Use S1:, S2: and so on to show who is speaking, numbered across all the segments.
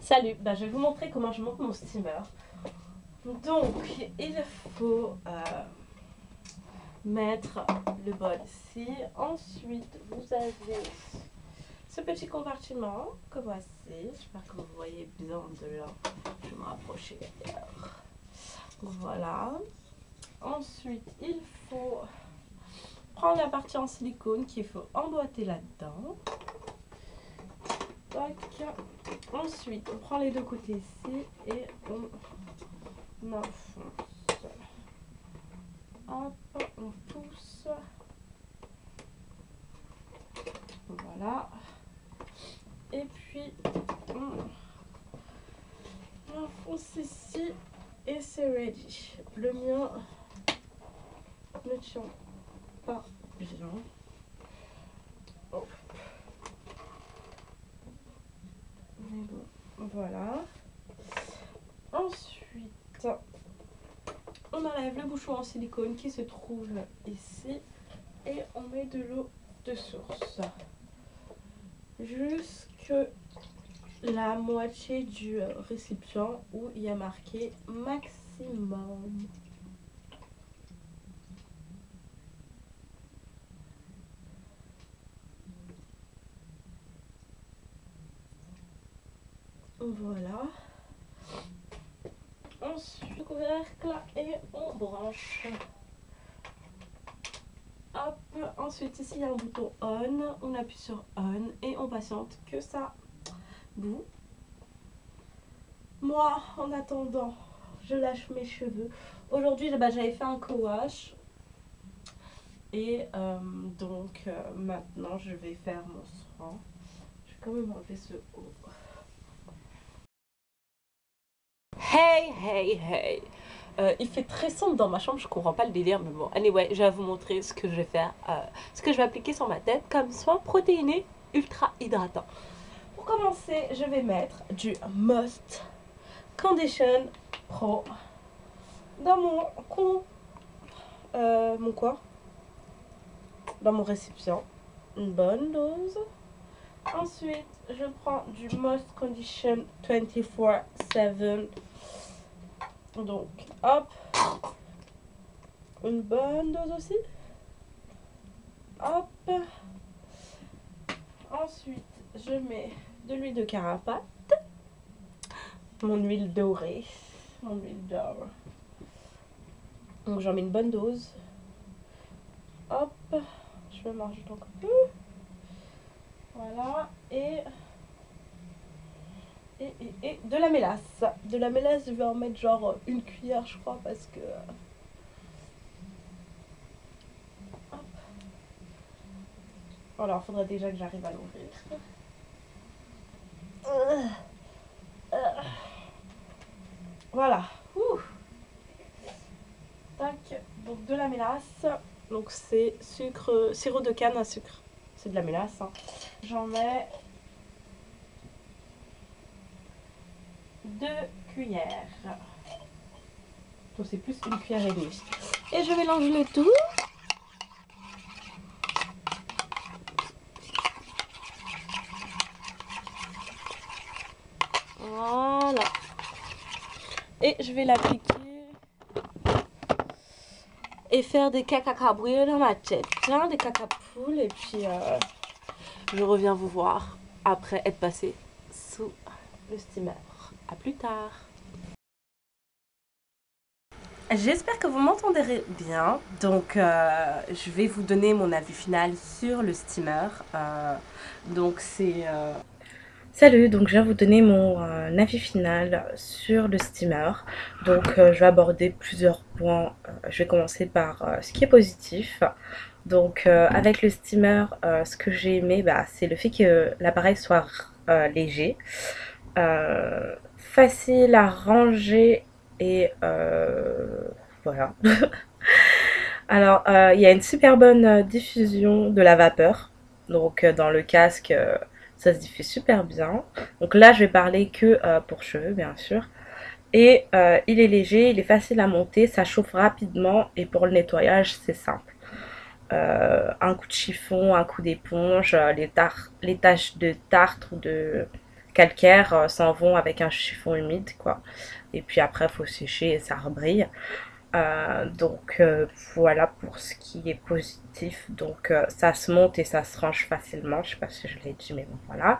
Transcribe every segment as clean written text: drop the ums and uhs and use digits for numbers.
S1: Salut, je vais vous montrer comment je monte mon steamer. Donc, il faut mettre le bol ici. Ensuite, vous avez ce petit compartiment que voici. J'espère que vous voyez bien de là. Je vais me rapprocher d'ailleurs. Voilà. Ensuite, il faut prendre la partie en silicone qu'il faut emboîter là-dedans. Ensuite, on prend les deux côtés ici et on enfonce. Hop, on pousse. Voilà. Et puis, on enfonce ici et c'est ready. Le mien ne tient pas bien. Oh. Mais bon, voilà. Ensuite, on enlève le bouchon en silicone qui se trouve ici et on met de l'eau de source jusque la moitié du récipient où il y a marqué maximum. Voilà. Ensuite, le couvercle et on branche. Hop. Ensuite, ici, il y a un bouton on. On appuie sur on et on patiente que ça boue. Moi, en attendant, je lâche mes cheveux. Aujourd'hui, j'avais fait un co-wash. Et maintenant, je vais faire mon soin. Je vais quand même enlever ce haut. Hey. Il fait très sombre dans ma chambre, je comprends pas le délire, mais bon. Anyway, je vais vous montrer ce que je vais faire, ce que je vais appliquer sur ma tête comme soin protéiné ultra hydratant. Pour commencer, je vais mettre du Must Condition Pro dans dans mon récipient. Une bonne dose. Ensuite, je prends du Must Condition 24/7. Donc, hop. Une bonne dose aussi. Hop. Ensuite, je mets de l'huile de carapate. Mon huile dorée. Mon huile d'or. Donc, j'en mets une bonne dose. Hop. Je vais manger donc un peu. Voilà. Et de la mélasse. De la mélasse, je vais en mettre genre une cuillère, je crois, parce que... Hop. Alors, il faudrait déjà que j'arrive à l'ouvrir. Voilà. Tac. Donc, de la mélasse. Donc, c'est sirop de canne à sucre. C'est de la mélasse. Hein. J'en mets 2 cuillères. Donc, c'est plus une cuillère et demie. Et je mélange le tout. Voilà. Et je vais l'appliquer et faire des cacacabrioles dans ma tête. Hein, des cacapoules. Et puis, je reviens vous voir après être passé sous le steamer. A plus tard. J'espère que vous m'entendrez bien. Donc, je vais vous donner mon avis final sur le steamer. Donc, c'est... Salut, donc je vais vous donner mon avis final sur le steamer. Donc je vais aborder plusieurs points. Je vais commencer par ce qui est positif. Donc avec le steamer, ce que j'ai aimé, c'est le fait que l'appareil soit léger, facile à ranger et voilà. Alors il y a une super bonne diffusion de la vapeur. Donc dans le casque... ça se diffuse super bien. Donc là, je vais parler que pour cheveux, bien sûr. Et il est léger, il est facile à monter, ça chauffe rapidement. Et pour le nettoyage, c'est simple. Un coup de chiffon, un coup d'éponge, les taches de tartre ou de calcaires s'en vont avec un chiffon humide, quoi. Et puis après, il faut sécher et ça rebrille. Donc voilà pour ce qui est positif. Donc ça se monte et ça se range facilement. Je sais pas si je l'ai dit, mais bon, voilà.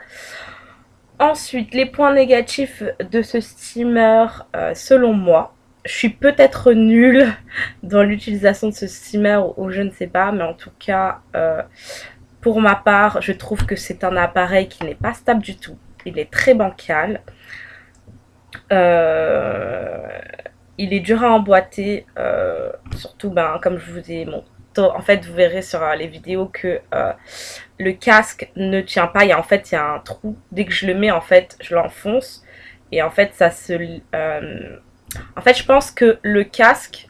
S1: Ensuite, les points négatifs de ce steamer, selon moi, je suis peut-être nulle dans l'utilisation de ce steamer ou je ne sais pas, mais en tout cas, pour ma part, je trouve que c'est un appareil qui n'est pas stable du tout. Il est très bancal. Il est dur à emboîter, surtout comme je vous ai montré. En fait, vous verrez sur les vidéos que le casque ne tient pas. En fait, il y a un trou. Dès que je le mets, en fait, je l'enfonce. Et en fait, ça se... en fait, je pense que le casque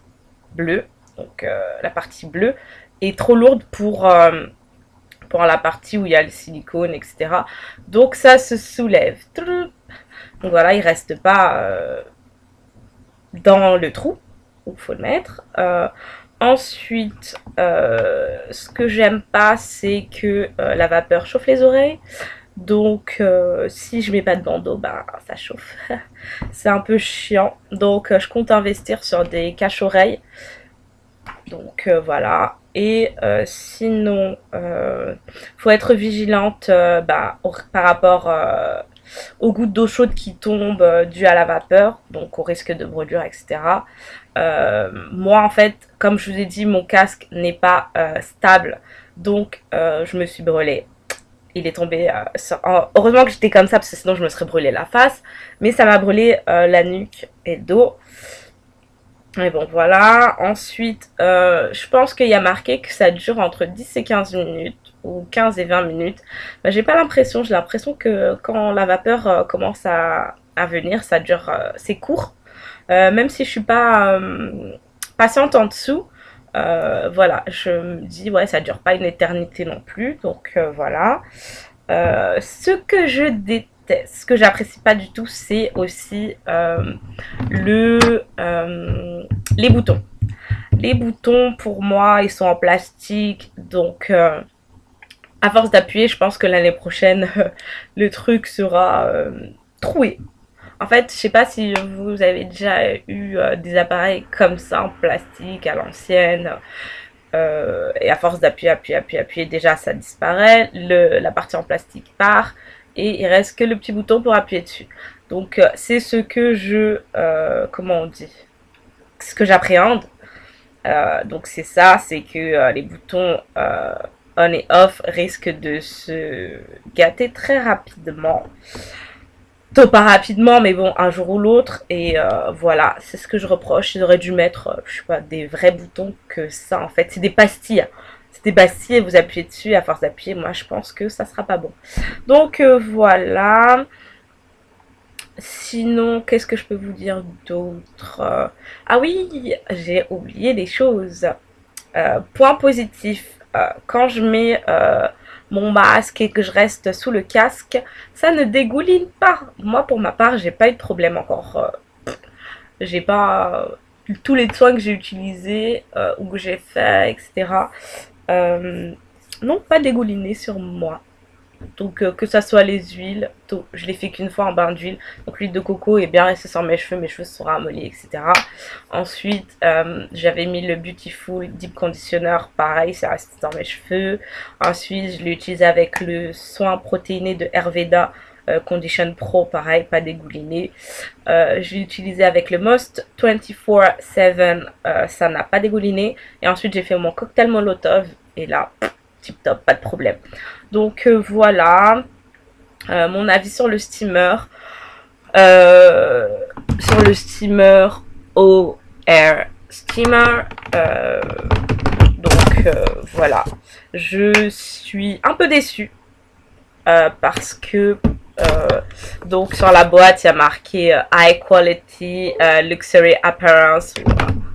S1: bleu, donc la partie bleue, est trop lourde pour la partie où il y a le silicone, etc. Donc, ça se soulève. Donc voilà, il reste pas dans le trou où il faut le mettre. Ensuite, ce que j'aime pas, c'est que la vapeur chauffe les oreilles. Donc, si je mets pas de bandeau, ça chauffe. C'est un peu chiant. Donc, je compte investir sur des cache-oreilles. Donc, voilà. Et sinon, faut être vigilante par rapport aux gouttes d'eau chaude qui tombent dues à la vapeur, donc au risque de brûlure, etc. Moi, en fait, comme je vous ai dit, mon casque n'est pas stable, donc je me suis brûlée. Il est tombé heureusement que j'étais comme ça, parce que sinon je me serais brûlé la face, mais ça m'a brûlé la nuque et le dos. Et bon, voilà. Ensuite, je pense qu'il y a marqué que ça dure entre 10 et 15 minutes, ou 15 et 20 minutes. J'ai pas l'impression, j'ai l'impression que quand la vapeur commence à venir, ça dure, c'est court. Même si je suis pas patiente en dessous, voilà, je me dis, ouais, ça dure pas une éternité non plus. Donc voilà. Ce que je déteste, ce que j'apprécie pas du tout, c'est aussi les boutons. Les boutons, pour moi, ils sont en plastique, donc à force d'appuyer, je pense que l'année prochaine, le truc sera troué. En fait, je sais pas si vous avez déjà eu des appareils comme ça en plastique à l'ancienne. Et à force d'appuyer, déjà ça disparaît. La partie en plastique part. Et il reste que le petit bouton pour appuyer dessus. Donc c'est ce que comment on dit, ce que j'appréhende. Donc c'est ça, c'est que les boutons on et off risquent de se gâter très rapidement. Pas rapidement, mais bon, un jour ou l'autre. Et voilà, c'est ce que je reproche. Ils auraient dû mettre, je sais pas, des vrais boutons que ça, en fait. C'est des pastilles. C'est des pastilles et vous appuyez dessus. À force d'appuyer, moi, je pense que ça sera pas bon. Donc, voilà. Sinon, qu'est-ce que je peux vous dire d'autre? Ah oui, j'ai oublié des choses. Point positif, quand je mets mon masque et que je reste sous le casque, ça ne dégouline pas. Moi, pour ma part, j'ai pas eu de problème encore. J'ai pas tous les soins que j'ai utilisés ou que j'ai fait, etc. Non, pas dégouliné sur moi. Donc que ça soit les huiles, je l'ai fait qu'une fois en bain d'huile. Donc l'huile de coco est bien restée sur mes cheveux se sont ramollis, etc. Ensuite, j'avais mis le Beautiful Deep Conditioner, pareil, c'est resté dans mes cheveux. Ensuite, je l'ai utilisé avec le soin protéiné de Herveda Condition Pro, pareil, pas dégouliné. Je l'ai utilisé avec le Most 24/7, ça n'a pas dégouliné. Et ensuite, j'ai fait mon cocktail Molotov et là, tip top, pas de problème. Donc voilà, mon avis sur le steamer. Sur le steamer au Air Steamer. Donc voilà, je suis un peu déçue parce que donc sur la boîte il y a marqué High Quality Luxury Appearance,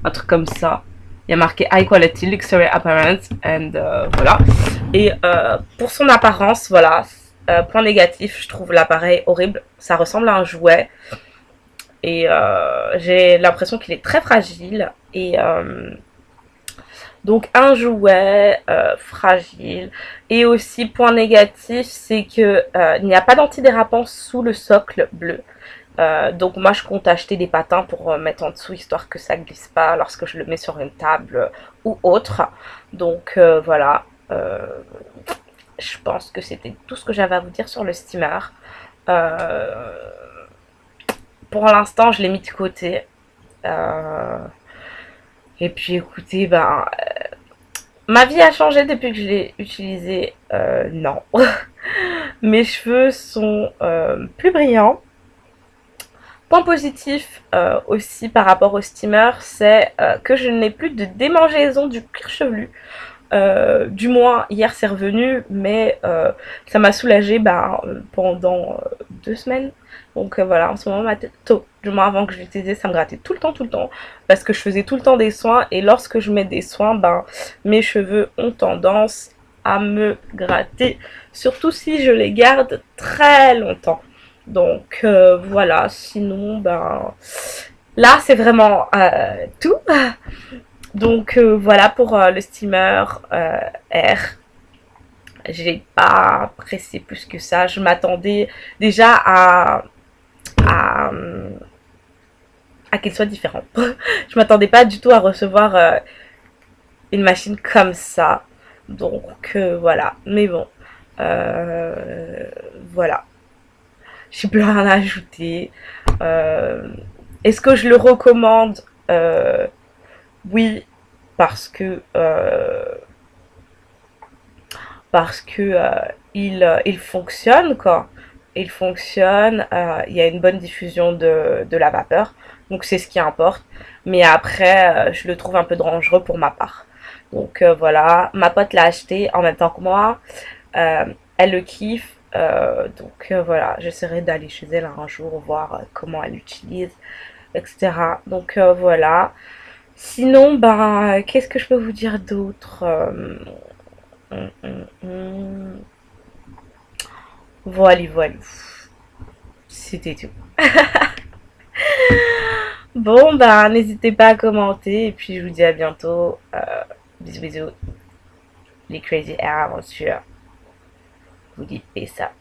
S1: un truc comme ça. Il y a marqué High Quality Luxury Appearance and voilà. Et pour son apparence, voilà, point négatif, je trouve l'appareil horrible. Ça ressemble à un jouet. Et j'ai l'impression qu'il est très fragile. Et Donc un jouet fragile. Et aussi point négatif, c'est que il n'y a pas d'antidérapant sous le socle bleu. Donc moi je compte acheter des patins pour mettre en dessous histoire que ça glisse pas lorsque je le mets sur une table ou autre. Donc voilà. Je pense que c'était tout ce que j'avais à vous dire sur le steamer. Euh, pour l'instant, je l'ai mis de côté. Et puis écoutez, ben, ma vie a changé depuis que je l'ai utilisé. Non. Mes cheveux sont plus brillants. Point positif aussi par rapport au steamer, c'est que je n'ai plus de démangeaison du cuir chevelu. Du moins, hier c'est revenu, mais ça m'a soulagée pendant 2 semaines. Donc voilà, en ce moment, ma tête, du moins avant que je l'utilisais, ça me grattait tout le temps, parce que je faisais tout le temps des soins, et lorsque je mets des soins, ben, mes cheveux ont tendance à me gratter, surtout si je les garde très longtemps. Donc voilà, sinon, ben, là c'est vraiment tout. Donc voilà pour le steamer R. J'ai pas pressé plus que ça. Je m'attendais déjà à, à qu'il soit différent. Je m'attendais pas du tout à recevoir une machine comme ça. Donc voilà. Mais bon. Voilà. J'ai plus rien à ajouter. Est-ce que je le recommande Oui, parce que il fonctionne quoi. Il fonctionne, il y a une bonne diffusion de la vapeur, donc c'est ce qui importe. Mais après, je le trouve un peu dangereux pour ma part. Donc voilà, ma pote l'a acheté en même temps que moi. Elle le kiffe. Donc voilà, j'essaierai d'aller chez elle un jour, voir comment elle l'utilise, etc. Donc voilà. Sinon, ben, qu'est-ce que je peux vous dire d'autre hum, hum, hum. Voilà, voilà. C'était tout. Bon, ben, n'hésitez pas à commenter et puis je vous dis à bientôt. Bisous, bisous. Les Crazy Air Aventures. Vous dites ça.